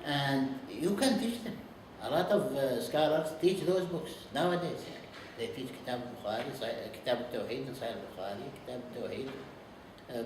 and you can teach them. A lot of scholars teach those books nowadays. They teach Kitab al-Bukhari, Kitab al-Tawheed in Sahih al-Bukhari, Kitab al-Tawheed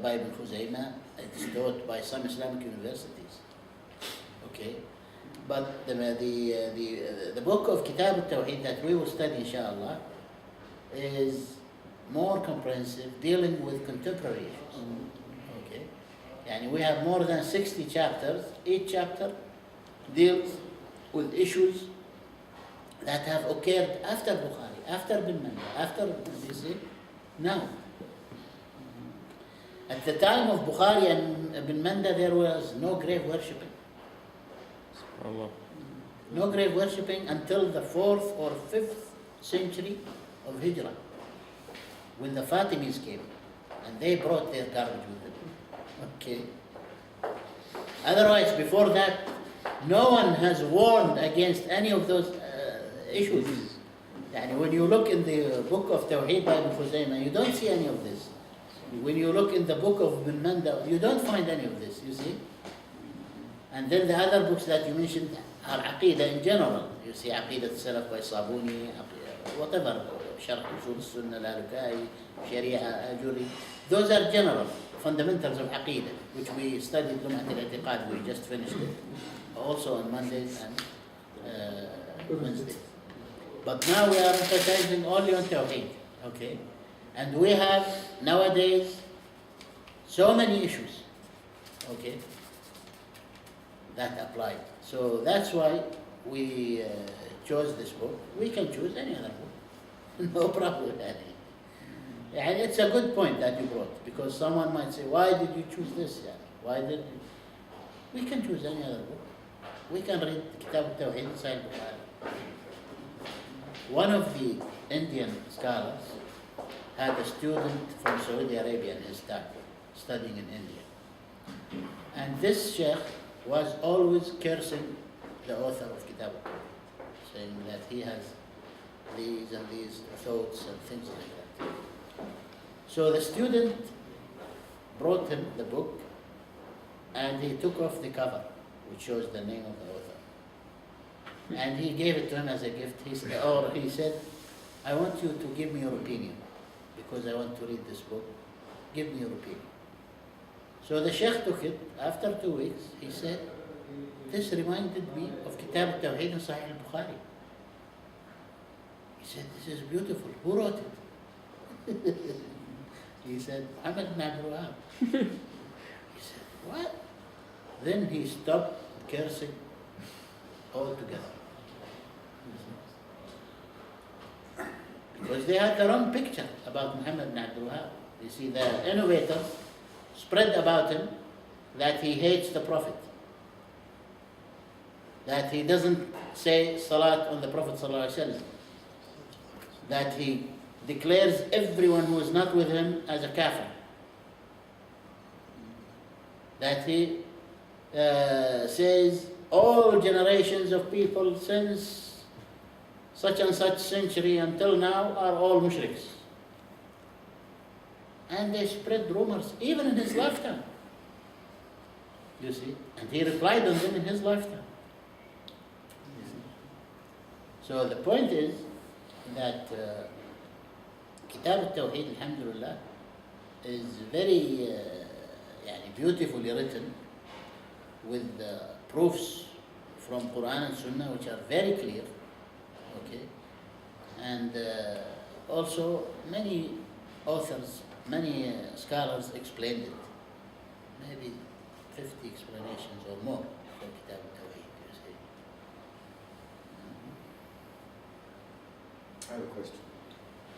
by Ibn Khuzaymah. It's taught by some Islamic universities. Okay, but the book of Kitab al-Tawheed that we will study, inshallah, is more comprehensive, dealing with contemporary issues. Okay, and we have more than 60 chapters. Each chapter deals with issues that have occurred after Bukhari, after Bin Manda, after Busiri, now. At the time of Bukhari and Ibn Manda, there was no grave worshipping. Allah. No grave worshipping until the 4th or 5th century of Hijrah, when the Fatimids came, and they brought their garbage with them. Okay. Otherwise, before that, no one has warned against any of those issues. And when you look in the book of Tawheed by Ibn Khuzaymah, you don't see any of this. When you look in the book of Ibn Manda, you don't find any of this, you see. And then the other books that you mentioned are Aqidah in general. You see Aqidah al-Salaf by Sabuni, whatever, Sharh Usul al-Sunnah al-Alukai, Sharia Ajuri. Those are general fundamentals of Aqidah, which we studied Lum'at al-I'tiqad, we just finished it, also on Mondays and Wednesdays. But now we are emphasizing only on Tawheed, okay? And we have nowadays so many issues, okay, that apply. So that's why we chose this book. We can choose any other book, no problem with that. And it's a good point that you brought, because someone might say, why did you choose this? Why did you? We can choose any other book. We can read Kitab al-Tawheed inside Bukhari. One of the Indian scholars had a student from Saudi Arabia in his time, studying in India. And this sheikh was always cursing the author of Kitab al-Tawheed, saying that he has these and these thoughts and things like that. So the student brought him the book, and he took off the cover, which shows the name of the author. And he gave it to him as a gift. He said, I want you to give me your opinion, because I want to read this book. Give me your opinion. So the sheikh took it. After 2 weeks, he said, this reminded me of Kitab al-Tawheed in Sahih al-Bukhari. He said, this is beautiful. Who wrote it? He said, Muhammad ibn Abdul Wahab. He said, what? Then he stopped cursing altogether. Because they had their own picture about Muhammad ibn Abdul Wahab. You see, the innovators spread about him that he hates the Prophet, that he doesn't say salat on the Prophet ﷺ, that he declares everyone who is not with him as a kafir, that he says all generations of people since such and such century until now are all mushriks. And they spread rumors even in his lifetime, you see, and he replied on them in his lifetime. You see? So the point is that Kitab al-Tawheed, alhamdulillah, is very beautifully written, with proofs from Quran and Sunnah which are very clear, okay, and also many authors, many scholars explained it, maybe 50 explanations or more for Kitab al-Tawheed, you see. I have a question.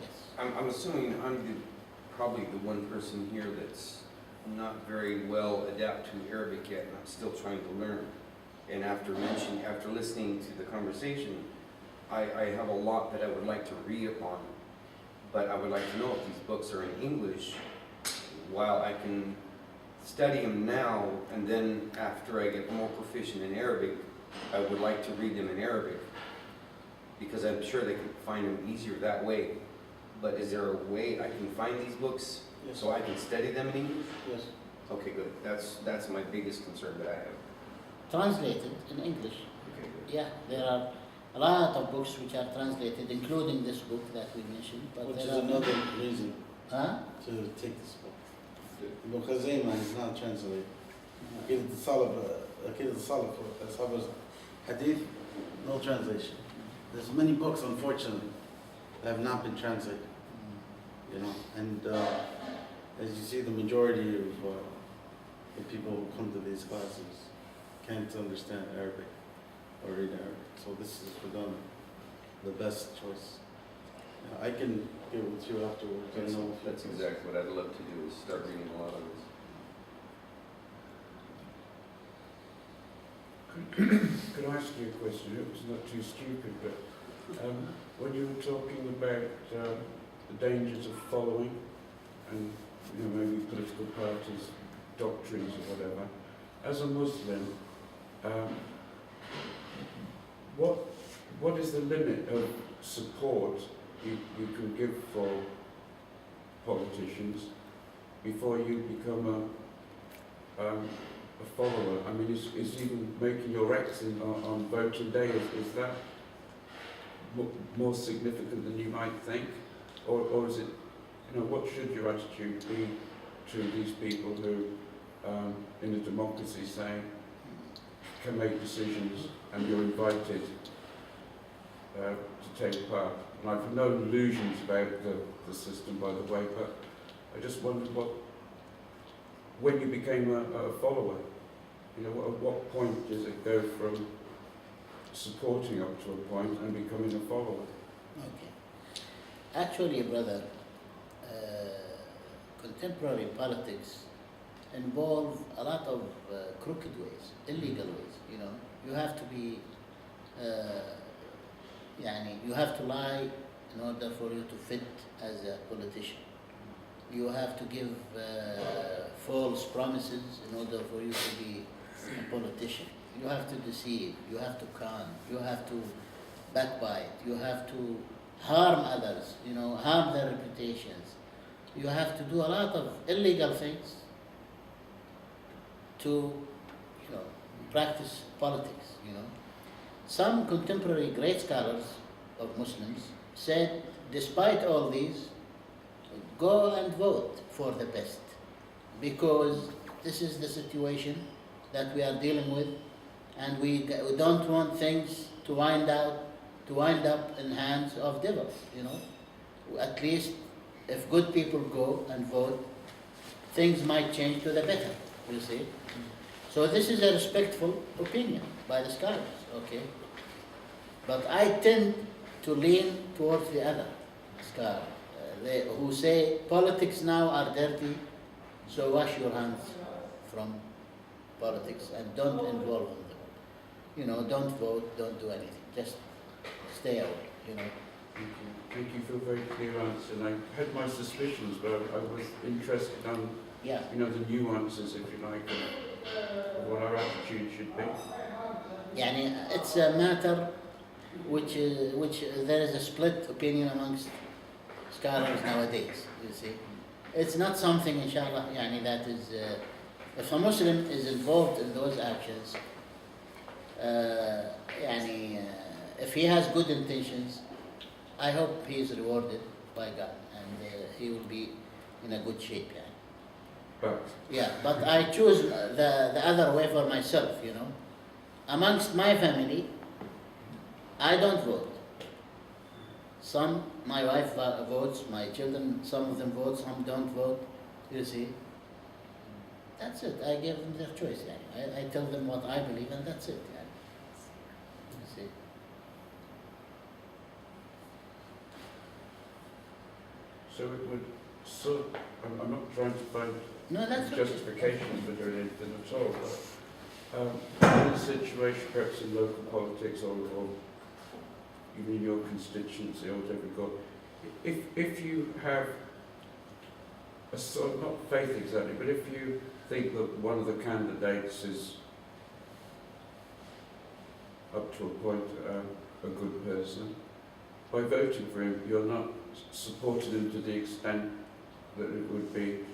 Yes. I'm assuming I'm probably the one person here that's not very well adapted to Arabic yet, and I'm still trying to learn. And after listening to the conversation, I have a lot that I would like to read upon, but I would like to know if these books are in English, while I can study them now, and then after I get more proficient in Arabic, I would like to read them in Arabic, because I'm sure they can find them easier that way. But is there a way I can find these books? Yes. So I can study them in English? Yes. Okay, good. That's my biggest concern that I have. translated in English. Okay, good. Yeah, there are a lot of books which are translated, including this book that we mentioned. But Which there is are another reason Huh? to take this book. Ibn Khuzaymah is not translated. Akid al-Salaf, Ashab's Hadith, no translation. There's many books, unfortunately, that have not been translated, you know. And as you see, the majority of the people who come to these classes can't understand Arabic or read Arabic. So this is for them the best choice. I can get with you afterwards. I know if That's exactly what I'd love to do, is start reading a lot of this. Could I ask you a question? It was not too stupid, but when you were talking about the dangers of following and maybe political parties, doctrines or whatever, as a Muslim, what is the limit of support you can give for politicians before you become a follower? I mean, is even making your exit on voting day, is that more significant than you might think? Or is it, what should your attitude be to these people who, in a democracy, say, can make decisions and you're invited to take part? And I've no illusions about the system, by the way, but I just wondered when you became a follower, at what point does it go from supporting up to a point and becoming a follower? Okay. Actually, brother, contemporary politics involve a lot of crooked ways, illegal ways. You have to be, you have to lie in order for you to fit as a politician. You have to give false promises in order for you to be a politician. You have to deceive, you have to con, you have to backbite, you have to harm others, harm their reputations. You have to do a lot of illegal things to, practice politics, Some contemporary great scholars of Muslims said, despite all these, go and vote for the best, because this is the situation that we are dealing with, and we don't want things to wind up in hands of devils. At least if good people go and vote, things might change to the better. You see. So this is a respectful opinion by the scholars. Okay. But I tend to lean towards the other scholar, who say politics now are dirty, so wash your hands from politics and don't involve in them. Don't vote, don't do anything, just stay away. Thank you for a very clear answer. And I had my suspicions, but I was interested on the nuances, if you like, of what our attitude should be. It's a matter which there is a split opinion amongst scholars nowadays, you see. It's not something, inshallah, that is, if a Muslim is involved in those actions, if he has good intentions, I hope he is rewarded by God and he will be in a good shape. But I choose the other way for myself, Amongst my family, I don't vote. My wife votes, my children, some of them vote, some don't vote, you see. That's it. I give them their choice. I tell them what I believe and that's it. You see. So it would I'm not trying to find justifications for doing anything at all, but in a situation perhaps in local politics or even in your constituency or whatever you call it, if you have a sort of, not faith exactly, but if you think that one of the candidates is up to a point a good person, by voting for him you're not supporting him to the extent that it would be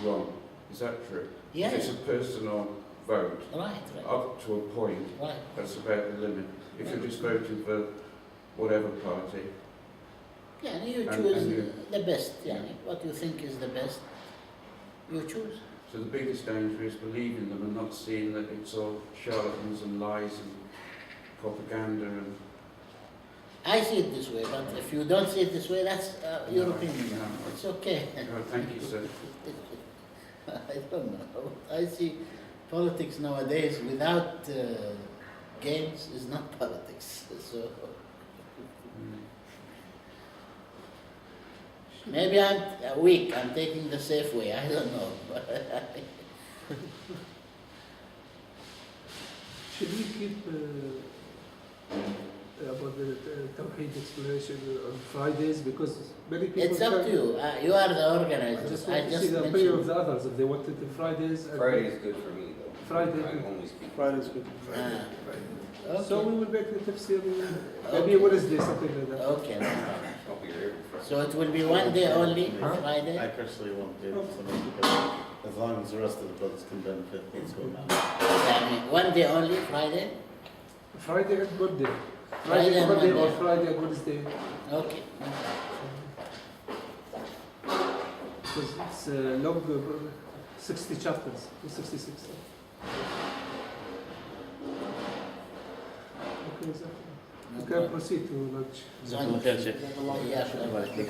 wrong. Is that true? Yeah. It's a personal vote Right, up to a point. right. That's about the limit. If you're just voting for whatever party, Yeah, and you And- choose and you- the best, yeah, what you think is the best, you choose. so the biggest danger is believing them and not seeing that it's all charlatans and lies and propaganda and. I see it this way, but if you don't see it this way, that's your opinion. No. It's okay. Thank you, sir. I don't know. I see politics nowadays without games is not politics. So Mm. maybe I'm weak. I'm taking the safe way. I don't know. Should we keep about the Tawheed exploration on Fridays? Because many people. It's up to you. You are the I organizer. just I want to just see the opinion of mentioned. the others if they wanted the Fridays. And Friday is good for me though. Friday. I only speak. Friday's good. Okay. So we will make the tafsir maybe Wednesday, something like that. Okay. No problem. I'll be here Friday. So it will be one day only, Huh? Friday. I personally won't be able to make it, but as long as the rest of the brothers can benefit, let's go now. I mean, one day only, Friday. Friday and Monday. Friday Friday, and Monday, or Monday. Friday and Wednesday. Okay. Because it's long, 60 chapters, 66. Okay, exactly. No You can problem. proceed to lunch. Lunch. Okay, Sheikh. Yeah, sure.